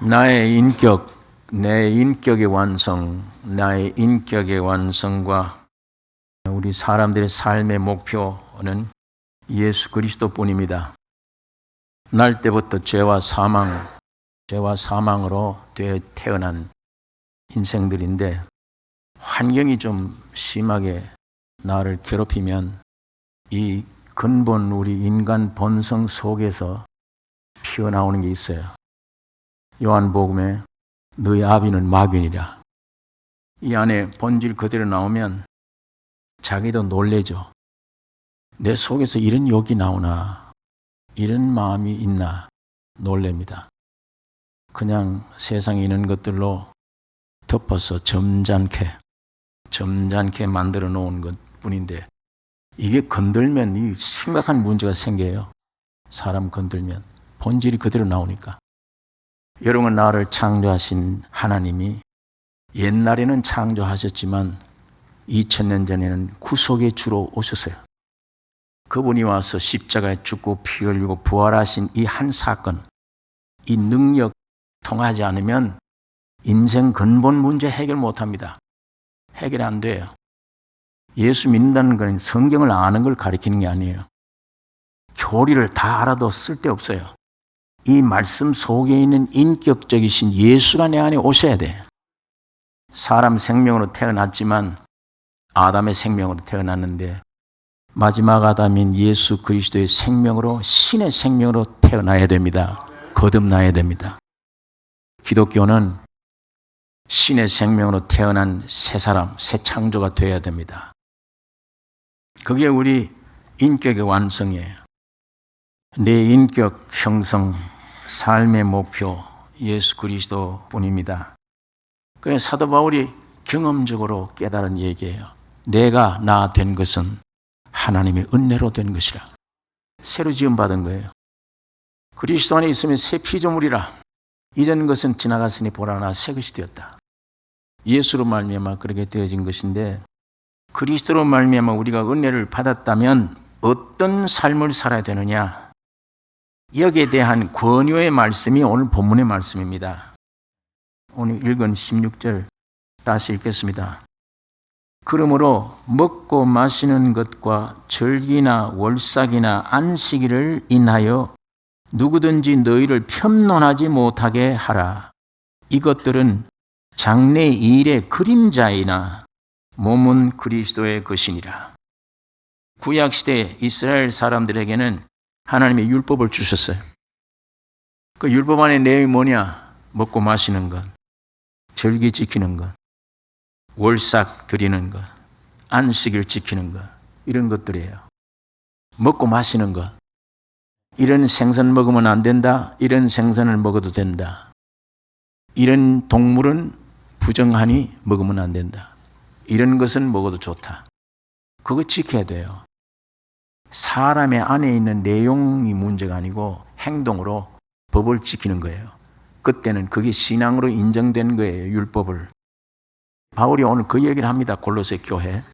나의 인격, 내 인격의 완성, 나의 인격의 완성과 우리 사람들의 삶의 목표는 예수 그리스도뿐입니다. 날 때부터 죄와 사망으로 태어난 인생들인데 환경이 좀 심하게 나를 괴롭히면 이 근본 우리 인간 본성 속에서 피어나오는 게 있어요. 요한복음에 너희 아비는 마귀니라. 이 안에 본질 그대로 나오면 자기도 놀래죠. 내 속에서 이런 욕이 나오나, 이런 마음이 있나 놀랍니다. 그냥 세상에 있는 것들로 덮어서 점잖게 만들어 놓은 것 뿐인데 이게 건들면 이 심각한 문제가 생겨요. 사람 건들면 본질이 그대로 나오니까. 여러분, 나를 창조하신 하나님이 옛날에는 창조하셨지만 2000년 전에는 구속의 주로 오셨어요. 그분이 와서 십자가에 죽고 피 흘리고 부활하신 이 한 사건, 이 능력 통하지 않으면 인생 근본 문제 해결 못합니다. 해결 안 돼요. 예수 믿는다는 건 성경을 아는 걸 가리키는 게 아니에요. 교리를 다 알아도 쓸데없어요. 이 말씀 속에 있는 인격적이신 예수가 내 안에 오셔야 돼. 사람 생명으로 태어났지만 아담의 생명으로 태어났는데 마지막 아담인 예수 그리스도의 생명으로, 신의 생명으로 태어나야 됩니다. 거듭나야 됩니다. 기독교는 신의 생명으로 태어난 새 사람, 새 창조가 되어야 됩니다. 그게 우리 인격의 완성이에요. 내 인격 형성, 삶의 목표, 예수 그리스도 뿐입니다. 그래서 사도 바울이 경험적으로 깨달은 얘기예요. 내가 나 된 것은 하나님의 은혜로 된 것이라. 새로 지음받은 거예요. 그리스도 안에 있으면 새 피조물이라. 이전 것은 지나갔으니 보라나 새 것이 되었다. 예수로 말미암아 그렇게 되어진 것인데, 그리스도로 말미암아 우리가 은혜를 받았다면 어떤 삶을 살아야 되느냐? 여기에 대한 권유의 말씀이 오늘 본문의 말씀입니다. 오늘 읽은 16절 다시 읽겠습니다. 그러므로 먹고 마시는 것과 절기나 월삭이나 안식일을 인하여 누구든지 너희를 편론하지 못하게 하라. 이것들은 장래 일의 그림자이나 몸은 그리스도의 것이니라. 구약시대 이스라엘 사람들에게는 하나님의 율법을 주셨어요. 그 율법 안의 내용이 뭐냐? 먹고 마시는 것, 절기 지키는 것, 월삭 드리는 것, 안식일 지키는 것, 이런 것들이에요. 먹고 마시는 것. 이런 생선 먹으면 안 된다. 이런 생선을 먹어도 된다. 이런 동물은 부정하니 먹으면 안 된다. 이런 것은 먹어도 좋다. 그거 지켜야 돼요. 사람의 안에 있는 내용이 문제가 아니고 행동으로 법을 지키는 거예요. 그때는 그게 신앙으로 인정된 거예요. 율법을. 바울이 오늘 그 얘기를 합니다. 골로새 교회.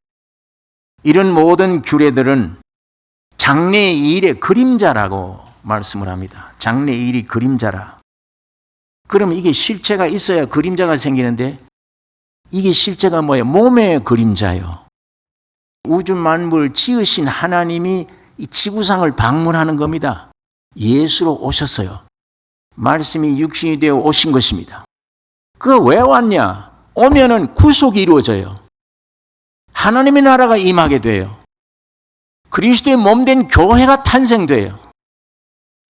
이런 모든 규례들은 장래의 일의 그림자라고 말씀을 합니다. 장래의 일이 그림자라. 그러면 이게 실체가 있어야 그림자가 생기는데, 이게 실체가 뭐예요? 몸의 그림자예요. 우주 만물을 지으신 하나님이 이 지구상을 방문하는 겁니다. 예수로 오셨어요. 말씀이 육신이 되어 오신 것입니다. 그거 왜 왔냐? 오면은 구속이 이루어져요. 하나님의 나라가 임하게 돼요. 그리스도의 몸된 교회가 탄생돼요.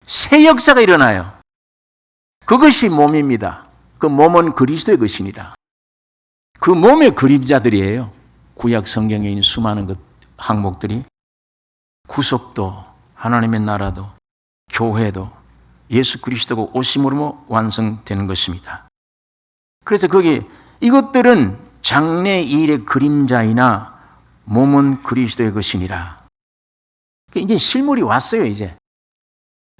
새 역사가 일어나요. 그것이 몸입니다. 그 몸은 그리스도의 것이니라. 그 몸의 그림자들이에요. 구약 성경에 있는 수많은 항목들이 구속도, 하나님의 나라도, 교회도 예수 그리스도가 오심으로 완성되는 것입니다. 그래서 거기 이것들은 장래 일의 그림자이나 몸은 그리스도의 것이니라. 이제 실물이 왔어요. 이제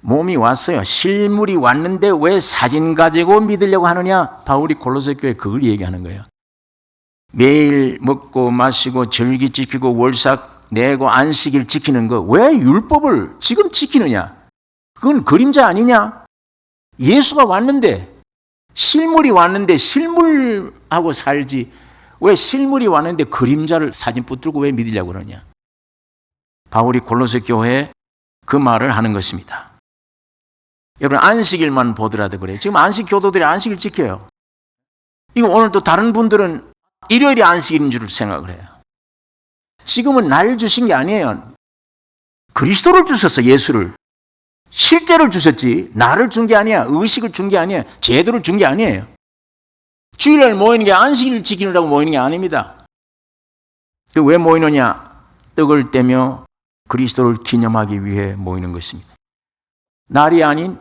몸이 왔어요. 실물이 왔는데 왜 사진 가지고 믿으려고 하느냐? 바울이 골로새 교회에 그걸 얘기하는 거예요. 매일 먹고 마시고 절기 지키고 월삭 내고 안식일 지키는 거 왜 율법을 지금 지키느냐? 그건 그림자 아니냐? 예수가 왔는데 실물이 왔는데 실물하고 살지 왜 실물이 왔는데 그림자를 사진 붙들고 왜 믿으려고 그러냐. 바울이 골로새 교회에 그 말을 하는 것입니다. 여러분 안식일만 보더라도 그래요. 지금 안식 교도들이 안식일 지켜요. 이거 오늘 또 다른 분들은 일요일이 안식일인 줄 생각을 해요. 지금은 날 주신 게 아니에요. 그리스도를 주셨어. 예수를. 실제를 주셨지 나를 준 게 아니야. 의식을 준 게 아니야. 제도를 준 게 아니에요. 주일날 모이는 게 안식일을 지키느라고 모이는 게 아닙니다. 왜 모이느냐? 떡을 떼며 그리스도를 기념하기 위해 모이는 것입니다. 날이 아닌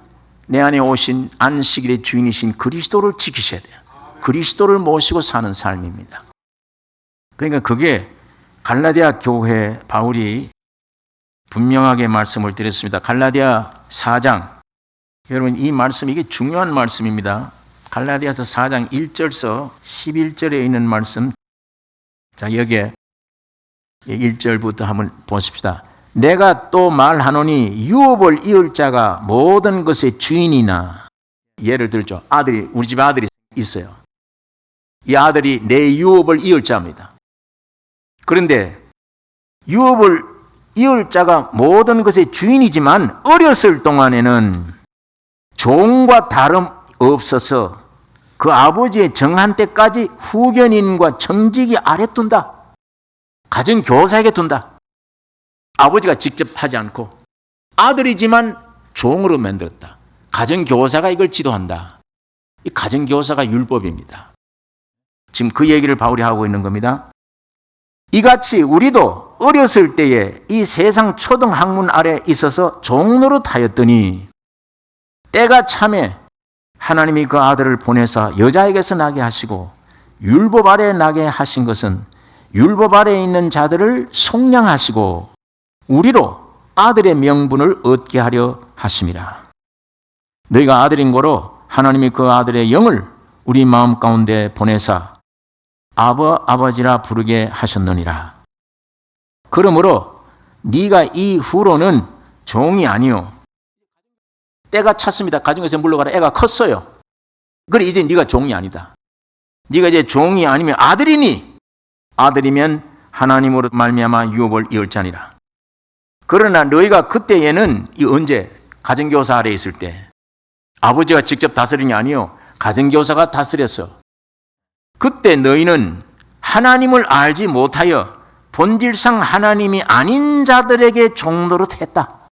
내 안에 오신 안식일의 주인이신 그리스도를 지키셔야 돼요. 그리스도를 모시고 사는 삶입니다. 그러니까 그게 갈라디아 교회 바울이 분명하게 말씀을 드렸습니다. 갈라디아 4장. 여러분 이 말씀 이게 중요한 말씀입니다. 갈라디아서 4장 1절서 11절에 있는 말씀. 자, 여기에 1절부터 한번 보십시다. 내가 또 말하노니 유업을 이을 자가 모든 것의 주인이나, 예를 들죠. 아들이, 우리 집에 아들이 있어요. 이 아들이 내 유업을 이을 자입니다. 그런데 유업을 이을 자가 모든 것의 주인이지만 어렸을 동안에는 종과 다름 없어서 그 아버지의 정한 때까지 후견인과 정직이 아래 둔다. 가정교사에게 둔다. 아버지가 직접 하지 않고 아들이지만 종으로 만들었다. 가정교사가 이걸 지도한다. 이 가정교사가 율법입니다. 지금 그 얘기를 바울이 하고 있는 겁니다. 이같이 우리도 어렸을 때에 이 세상 초등학문 아래 있어서 종노릇하였더니 때가 참에 하나님이 그 아들을 보내사 여자에게서 나게 하시고 율법 아래 나게 하신 것은 율법 아래에 있는 자들을 속량하시고 우리로 아들의 명분을 얻게 하려 하심이라. 너희가 아들인 고로 하나님이 그 아들의 영을 우리 마음 가운데 보내사 아버지라 부르게 하셨느니라. 그러므로 네가 이후로는 종이 아니요. 때가 찼습니다. 가정에서 물러가라. 애가 컸어요. 그래 이제 네가 종이 아니다. 네가 이제 종이 아니면 아들이니 아들이면 하나님으로 말미암아 유업을 이을 자니라. 그러나 너희가 그때에는 이 언제 가정교사 아래 있을 때 아버지가 직접 다스리는 게 아니요. 가정교사가 다스렸어. 그때 너희는 하나님을 알지 못하여 본질상 하나님이 아닌 자들에게 종노릇 했다.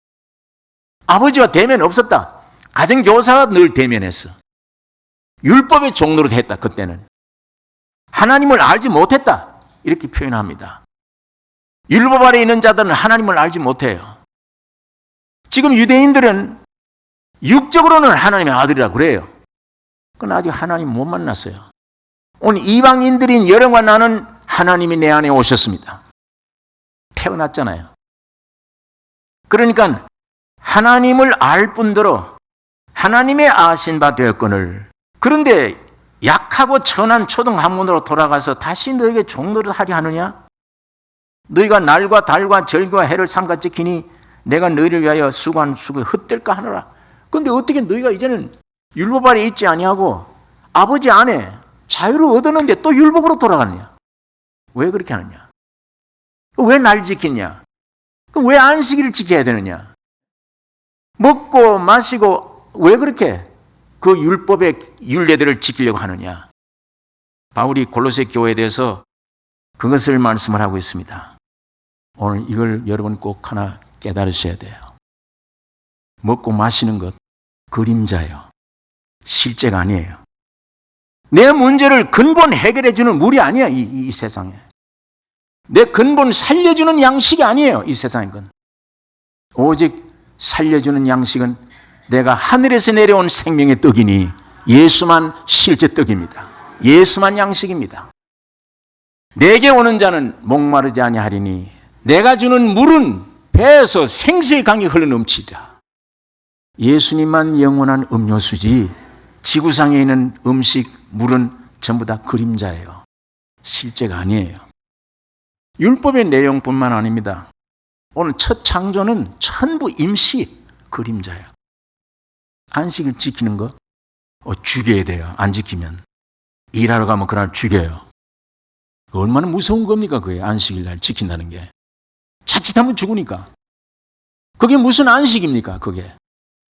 아버지와 대면 없었다. 가정교사가 늘 대면했어. 율법에 종노릇 했다. 그때는. 하나님을 알지 못했다. 이렇게 표현합니다. 율법 아래 있는 자들은 하나님을 알지 못해요. 지금 유대인들은 육적으로는 하나님의 아들이라고 그래요. 그건 아직 하나님 못 만났어요. 오늘 이방인들인 여러분과 나는 하나님이 내 안에 오셨습니다. 태어났잖아요. 그러니까 하나님을 알 뿐더러 하나님의 아신 바 되었거늘. 그런데 약하고 천한 초등학문으로 돌아가서 다시 너에게 종노릇 하려 하느냐? 너희가 날과 달과 절과 해를 삼가 지키니 내가 너희를 위하여 수고한 수고에 헛될까 하노라. 그런데 어떻게 너희가 이제는 율법 아래 있지 아니하고 아버지 안에 자유를 얻었는데 또 율법으로 돌아가느냐? 왜 그렇게 하느냐? 왜 날 지키냐? 왜 안식일을 지켜야 되느냐? 먹고 마시고 왜 그렇게 그 율법의 율례들을 지키려고 하느냐? 바울이 골로새 교회에 대해서 그것을 말씀을 하고 있습니다. 오늘 이걸 여러분 꼭 하나 깨달으셔야 돼요. 먹고 마시는 것 그림자예요. 실제가 아니에요. 내 문제를 근본 해결해 주는 물이 아니야. 이 세상에. 내 근본 살려주는 양식이 아니에요. 이 세상인 건. 오직 살려주는 양식은 내가 하늘에서 내려온 생명의 떡이니 예수만 실제 떡입니다. 예수만 양식입니다. 내게 오는 자는 목마르지 아니하리니 내가 주는 물은 배에서 생수의 강이 흘러넘치리라. 예수님만 영원한 음료수지 지구상에 있는 음식, 물은 전부 다 그림자예요. 실제가 아니에요. 율법의 내용뿐만 아닙니다. 오늘 첫 창조는 전부 임시 그림자예요. 안식을 지키는 것, 죽여야 돼요. 안 지키면. 일하러 가면 그날 죽여요. 얼마나 무서운 겁니까? 그게 안식일 날 지킨다는 게. 자칫하면 죽으니까. 그게 무슨 안식입니까? 그게.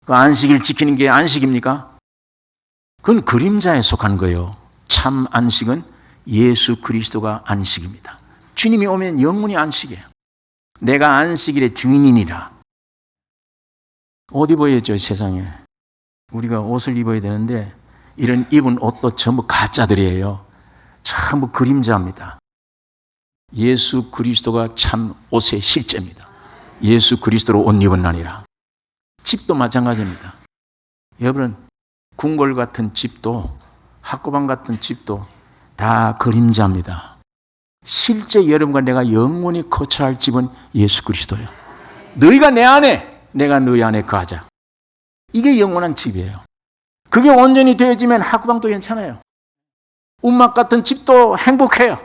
그 안식일 지키는 게 안식입니까? 그건 그림자에 속한 거예요. 참 안식은 예수 그리스도가 안식입니다. 주님이 오면 영원히 안식이에요. 내가 안식일의 주인이니라. 옷 입어야죠, 세상에. 우리가 옷을 입어야 되는데 이런 입은 옷도 전부 가짜들이에요. 전부 그림자입니다. 예수 그리스도가 참 옷의 실제입니다. 예수 그리스도로 옷 입었나니라. 집도 마찬가지입니다. 여러분, 궁궐 같은 집도 학고방 같은 집도 다 그림자입니다. 실제 여러분과 내가 영원히 거처할 집은 예수 그리스도예요. 너희가 내 안에, 내가 너희 안에 거하자. 이게 영원한 집이에요. 그게 온전히 되어지면 학고방도 괜찮아요. 움막 같은 집도 행복해요.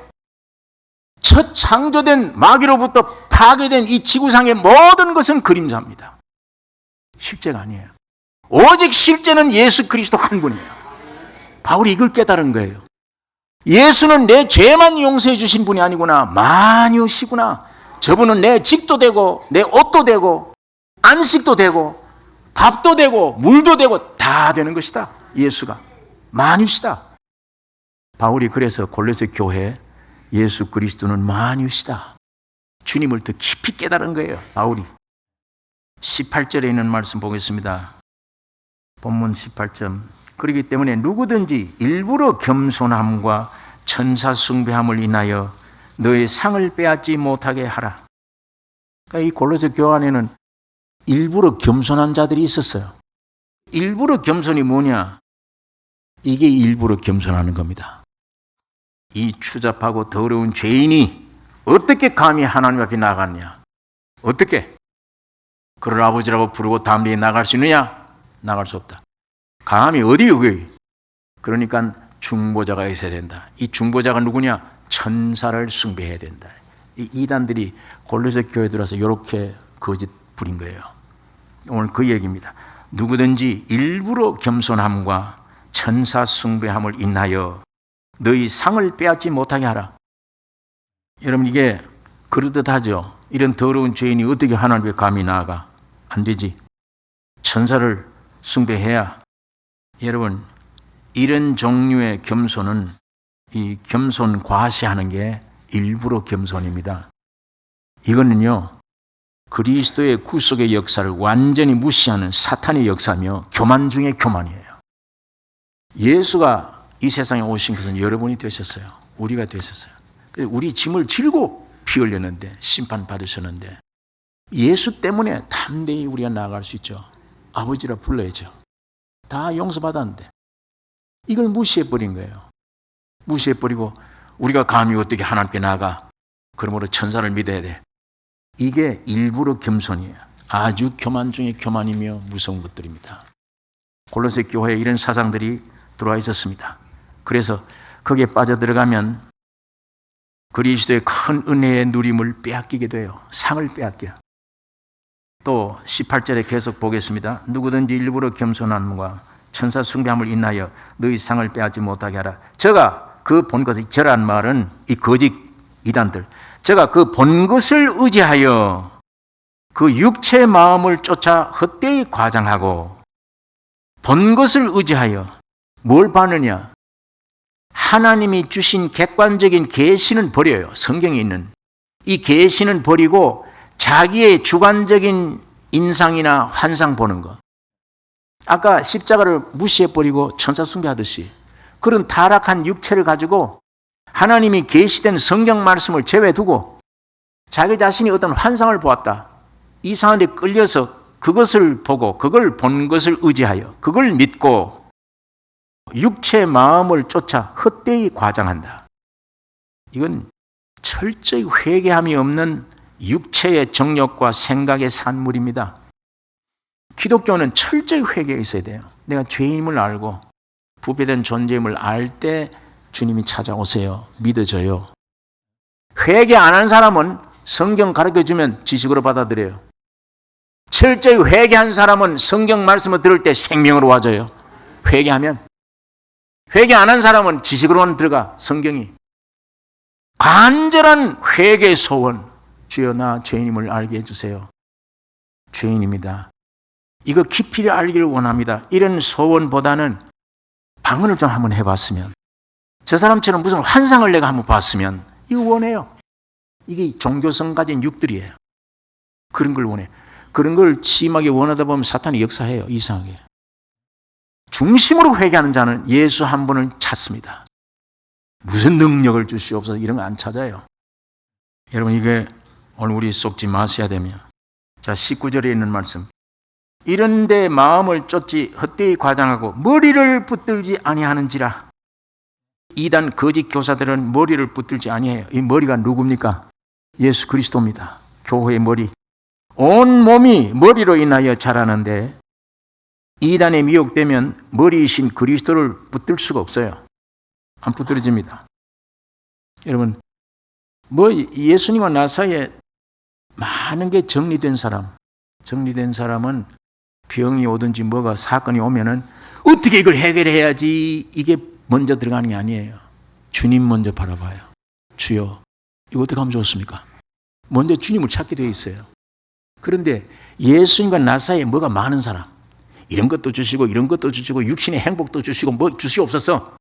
첫 창조된 마귀로부터 파괴된 이 지구상의 모든 것은 그림자입니다. 실제가 아니에요. 오직 실제는 예수 그리스도 한 분이에요. 바울이 이걸 깨달은 거예요. 예수는 내 죄만 용서해 주신 분이 아니구나. 만유시구나. 저분은 내 집도 되고 내 옷도 되고 안식도 되고 밥도 되고 물도 되고 다 되는 것이다. 예수가 만유시다. 바울이 그래서 골로새 교회에 예수 그리스도는 만유시다. 주님을 더 깊이 깨달은 거예요. 바울이. 18절에 있는 말씀 보겠습니다. 본문 18절. 그렇기 때문에 누구든지 일부러 겸손함과 천사 숭배함을 인하여 너의 상을 빼앗지 못하게 하라. 그러니까 이 골로새 교회 안에는 일부러 겸손한 자들이 있었어요. 일부러 겸손이 뭐냐? 이게 일부러 겸손하는 겁니다. 이 추잡하고 더러운 죄인이 어떻게 감히 하나님 앞에 나갔냐? 어떻게? 그를 아버지라고 부르고 담대히 나갈 수 있느냐? 나갈 수 없다. 감히 어디 여기? 그러니까 중보자가 있어야 된다. 이 중보자가 누구냐? 천사를 숭배해야 된다. 이 이단들이 골로새 교회에 들어서 이렇게 거짓 부린 거예요. 오늘 그 얘기입니다. 누구든지 일부러 겸손함과 천사 숭배함을 인하여 너희 상을 빼앗지 못하게 하라. 여러분, 이게 그럴듯하죠. 이런 더러운 죄인이 어떻게 하나님 앞에 감히 나아가? 안 되지. 천사를 숭배해야. 여러분, 이런 종류의 겸손은 이 겸손 과시하는 게 일부러 겸손입니다. 이거는요, 그리스도의 구속의 역사를 완전히 무시하는 사탄의 역사며 교만 중에 교만이에요. 예수가 이 세상에 오신 것은 여러분이 되셨어요. 우리가 되셨어요. 우리 짐을 지고 피 흘렸는데, 심판 받으셨는데, 예수 때문에 담대히 우리가 나아갈 수 있죠. 아버지라 불러야죠. 다 용서받았는데 이걸 무시해버린 거예요. 무시해버리고 우리가 감히 어떻게 하나님께 나아가? 그러므로 천사를 믿어야 돼. 이게 일부러 겸손이에요. 아주 교만 중에 교만이며 무서운 것들입니다. 골로새 교회에 이런 사상들이 들어와 있었습니다. 그래서 거기에 빠져들어가면 그리스도의 큰 은혜의 누림을 빼앗기게 돼요. 상을 빼앗겨. 또 18절에 계속 보겠습니다. 누구든지 일부러 겸손함과 천사 숭배함을 인하여 너희 상을 빼앗지 못하게 하라. 저가 그 본 것을, 저란 말은 이 거짓 이단들, 저가 그 본 것을 의지하여 그 육체의 마음을 쫓아 헛되이 과장하고, 본 것을 의지하여 뭘 봐느냐? 하나님이 주신 객관적인 계시는 버려요. 성경에 있는 이 계시는 버리고 자기의 주관적인 인상이나 환상 보는 것. 아까 십자가를 무시해버리고 천사 숭배하듯이 그런 타락한 육체를 가지고 하나님이 계시된 성경 말씀을 제외두고 자기 자신이 어떤 환상을 보았다. 이상한 데 끌려서 그것을 보고 그걸 본 것을 의지하여 그걸 믿고 육체의 마음을 쫓아 헛되이 과장한다. 이건 철저히 회개함이 없는 육체의 정욕과 생각의 산물입니다. 기독교는 철저히 회개가 있어야 돼요. 내가 죄임을 알고 부패된 존재임을 알 때 주님이 찾아오세요. 믿어져요. 회개 안 한 사람은 성경 가르쳐주면 지식으로 받아들여요. 철저히 회개한 사람은 성경 말씀을 들을 때 생명으로 와져요. 회개하면. 회개 안 한 사람은 지식으로만 들어가. 성경이 간절한 회개의 소원, 주여 나 죄인임을 알게 해주세요. 죄인입니다. 이거 깊이 알기를 원합니다. 이런 소원보다는 방언을 좀 한번 해봤으면, 저 사람처럼 무슨 환상을 내가 한번 봤으면, 이거 원해요. 이게 종교성 가진 육들이에요. 그런 걸 원해. 그런 걸 심하게 원하다 보면 사탄이 역사해요. 이상하게. 중심으로 회개하는 자는 예수 한 분을 찾습니다. 무슨 능력을 주시옵소서 이런 거 안 찾아요. 여러분, 이게 오늘 우리 속지 마셔야 되며, 자 19절에 있는 말씀, 이런데 마음을 쫓지 헛되이 과장하고 머리를 붙들지 아니하는지라. 이단 거짓 교사들은 머리를 붙들지 아니해요. 이 머리가 누굽니까? 예수 그리스도입니다. 교회의 머리. 온 몸이 머리로 인하여 자라는데 이단에 미혹되면 머리이신 그리스도를 붙들 수가 없어요. 안 붙들어집니다. 여러분, 예수님과 나 사이에 많은 게 정리된 사람은 병이 오든지 뭐가 사건이 오면은 어떻게 이걸 해결해야지 이게 먼저 들어가는 게 아니에요. 주님 먼저 바라봐요. 주여, 이거 어떻게 하면 좋습니까? 먼저 주님을 찾게 되어 있어요. 그런데 예수님과 나 사이에 뭐가 많은 사람, 이런 것도 주시고 이런 것도 주시고 육신의 행복도 주시고 뭐 주시옵소서.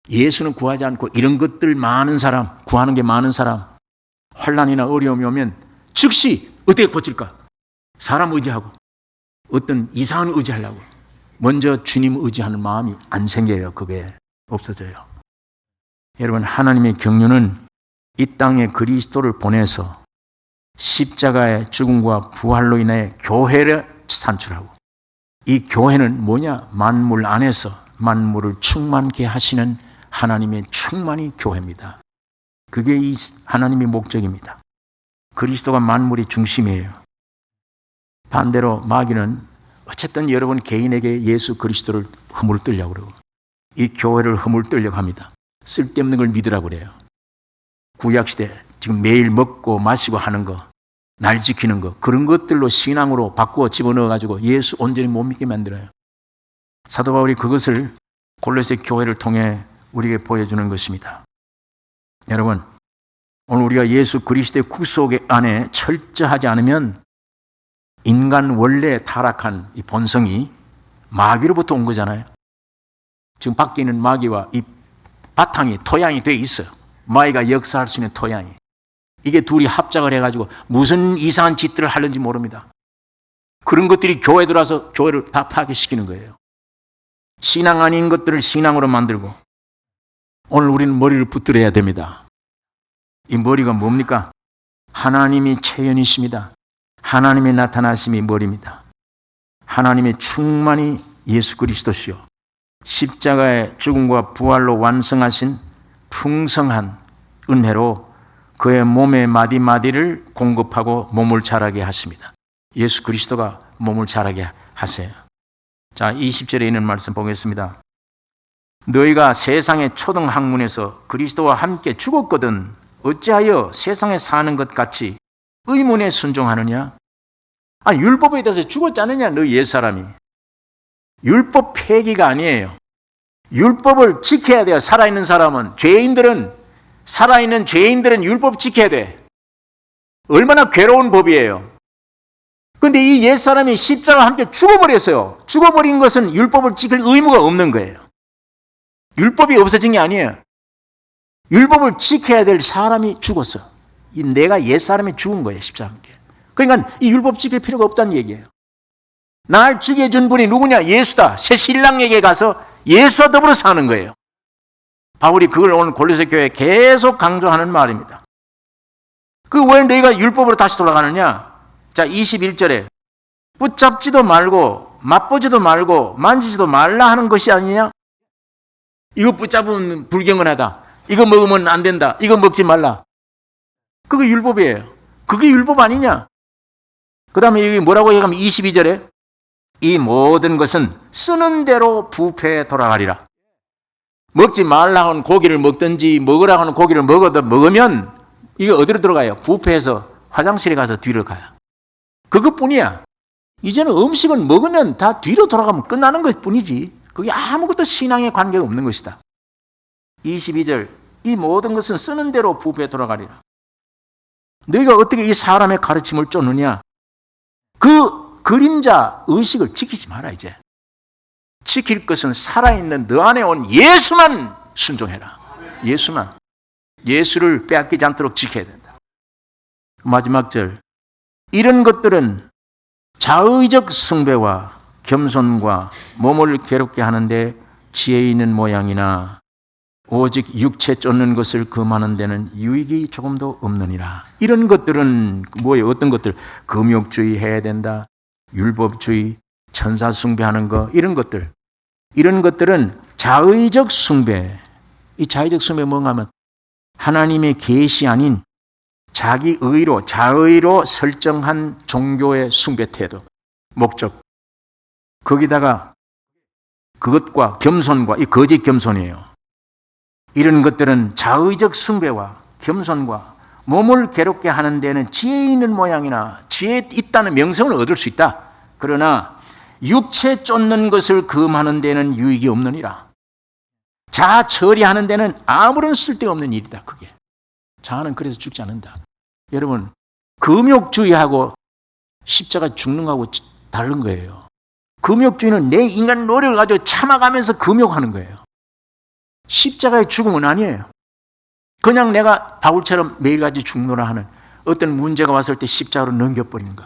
예수는 구하지 않고 이런 것들 많은 사람, 구하는 게 많은 사람, 환난이나 어려움이 오면 즉시 어떻게 고칠까? 사람 의지하고 어떤 이상한 의지하려고 먼저 주님 의지하는 마음이 안 생겨요. 그게 없어져요. 여러분, 하나님의 경륜은 이 땅에 그리스도를 보내서 십자가의 죽음과 부활로 인해 교회를 산출하고, 이 교회는 뭐냐? 만물 안에서 만물을 충만케 하시는 하나님의 충만이 교회입니다. 그게 이 하나님의 목적입니다. 그리스도가 만물의 중심이에요. 반대로 마귀는 어쨌든 여러분 개인에게 예수 그리스도를 허물뜨려고 그러고 이 교회를 허물뜨려고 합니다. 쓸데없는 걸 믿으라고 그래요. 구약시대 지금 매일 먹고 마시고 하는 거, 날 지키는 거, 그런 것들로 신앙으로 바꾸어 집어넣어가지고 예수 온전히 못 믿게 만들어요. 사도 바울이 그것을 골로새 교회를 통해 우리에게 보여주는 것입니다. 여러분, 오늘 우리가 예수 그리스도의 구속 안에 철저하지 않으면 인간 원래 타락한 이 본성이 마귀로부터 온 거잖아요. 지금 밖에 있는 마귀와 이 바탕이 토양이 돼 있어요. 마귀가 역사할 수 있는 토양이. 이게 둘이 합작을 해가지고 무슨 이상한 짓들을 하는지 모릅니다. 그런 것들이 교회 들어와서 교회를 다 파괴시키는 거예요. 신앙 아닌 것들을 신앙으로 만들고, 오늘 우리는 머리를 붙들어야 됩니다. 이 머리가 뭡니까? 하나님이 체현이십니다. 하나님의 나타나심이 머리입니다. 하나님의 충만이 예수 그리스도시요, 십자가의 죽음과 부활로 완성하신 풍성한 은혜로 그의 몸의 마디마디를 공급하고 몸을 자라게 하십니다. 예수 그리스도가 몸을 자라게 하세요. 자, 20절에 있는 말씀 보겠습니다. 너희가 세상의 초등학문에서 그리스도와 함께 죽었거든 어찌하여 세상에 사는 것 같이 의문에 순종하느냐? 율법에 대해서 죽었지 않느냐? 너희 옛사람이. 율법 폐기가 아니에요. 율법을 지켜야 돼요. 살아있는 사람은. 살아있는 죄인들은 율법 지켜야 돼. 얼마나 괴로운 법이에요. 그런데 이 옛사람이 십자가와 함께 죽어버렸어요. 죽어버린 것은 율법을 지킬 의무가 없는 거예요. 율법이 없어진 게 아니에요. 율법을 지켜야 될 사람이 죽었어. 내가 옛사람이 죽은 거예요. 십자가와 함께. 그러니까 이 율법 지킬 필요가 없다는 얘기예요. 날 죽여준 분이 누구냐? 예수다. 새 신랑에게 가서 예수와 더불어 사는 거예요. 바울이 그걸 오늘 골로새 교회에 계속 강조하는 말입니다. 왜 너희가 율법으로 다시 돌아가느냐? 자, 21절에 붙잡지도 말고 맛보지도 말고 만지지도 말라 하는 것이 아니냐? 이거 붙잡으면 불경건하다. 이거 먹으면 안 된다. 이거 먹지 말라. 그게 율법이에요. 그게 율법 아니냐? 그 다음에 여기 뭐라고 얘기하면 22절에 이 모든 것은 쓰는 대로 부패에 돌아가리라. 먹지 말라 하는 고기를 먹든지 먹으라 하는 고기를 먹으면 이게 어디로 들어가요? 부패해서 화장실에 가서 뒤로 가요. 그것뿐이야. 이제는 음식은 먹으면 다 뒤로 돌아가면 끝나는 것 뿐이지. 그게 아무것도 신앙에 관계가 없는 것이다. 22절, 이 모든 것은 쓰는 대로 부패에 돌아가리라. 너희가 어떻게 이 사람의 가르침을 쫓느냐? 그 그림자 의식을 지키지 마라. 이제 지킬 것은 살아있는 너 안에 온 예수만 순종해라. 예수만. 예수를 빼앗기지 않도록 지켜야 된다. 마지막 절, 이런 것들은 자의적 숭배와 겸손과 몸을 괴롭게 하는데 지혜 있는 모양이나 오직 육체 쫓는 것을 금하는 데는 유익이 조금도 없느니라. 이런 것들은 뭐예요? 어떤 것들? 금욕주의 해야 된다. 율법주의, 천사 숭배하는 거, 이런 것들. 이런 것들은 자의적 숭배. 이 자의적 숭배 뭔가 하면 하나님의 계시 아닌 자기 의로, 자의로 설정한 종교의 숭배 태도, 목적. 거기다가 그것과 겸손과, 이 거짓 겸손이에요. 이런 것들은 자의적 숭배와 겸손과 몸을 괴롭게 하는 데는 지혜 있는 모양이나 지혜 있다는 명성을 얻을 수 있다. 그러나 육체 쫓는 것을 금하는 데는 유익이 없느니라. 자아 처리하는 데는 아무런 쓸데없는 일이다. 그게. 자아는 그래서 죽지 않는다. 여러분, 금욕주의하고 십자가 죽는 거하고 다른 거예요. 금욕주의는 내 인간 노력을 가지고 참아가면서 금욕하는 거예요. 십자가의 죽음은 아니에요. 그냥 내가 바울처럼 매일같이 죽노라 하는 어떤 문제가 왔을 때 십자가로 넘겨버리는 거.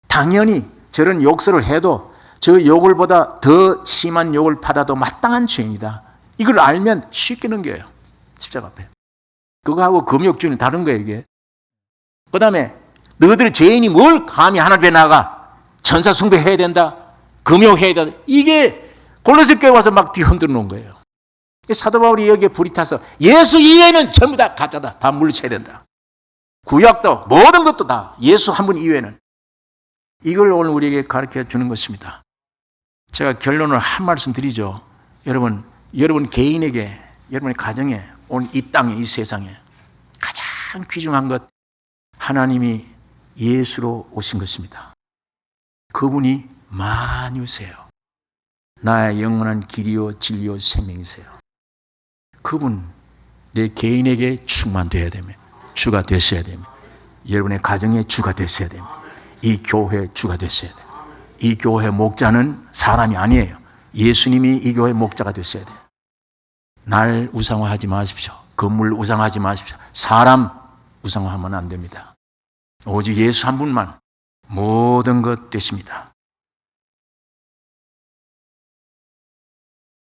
당연히 저런 욕설을 해도 저 욕을보다 더 심한 욕을 받아도 마땅한 죄인이다. 이걸 알면 쉽게 넘겨요. 십자가 앞에. 그거하고 금욕주의는 다른 거예요, 이게. 그 다음에 너희들 죄인이 뭘 감히 하나님 앞에 나가 천사 숭배해야 된다. 금욕해야 된다. 이게 골로새 교회 와서 막 뒤흔들어 놓은 거예요. 사도 바울이 여기에 불이 타서 예수 이외에는 전부 다 가짜다. 다 물리쳐야 된다. 구약도 모든 것도 다 예수 한 분 이외에는. 이걸 오늘 우리에게 가르쳐 주는 것입니다. 제가 결론을 한 말씀 드리죠. 여러분 개인에게, 여러분의 가정에, 오늘 이 땅에, 이 세상에 가장 귀중한 것, 하나님이 예수로 오신 것입니다. 그분이 만유세요. 나의 영원한 길이요 진리요 생명이세요. 그분 내 개인에게 충만되어야 되며 주가 되셔야 되며 여러분의 가정의 주가 되셔야 되며 이 교회의 주가 되셔야 돼요. 이 교회 목자는 사람이 아니에요. 예수님이 이 교회 목자가 되셔야 돼요. 날 우상화하지 마십시오. 건물 우상화하지 마십시오. 사람 우상화하면 안 됩니다. 오직 예수 한 분만 모든 것 되십니다.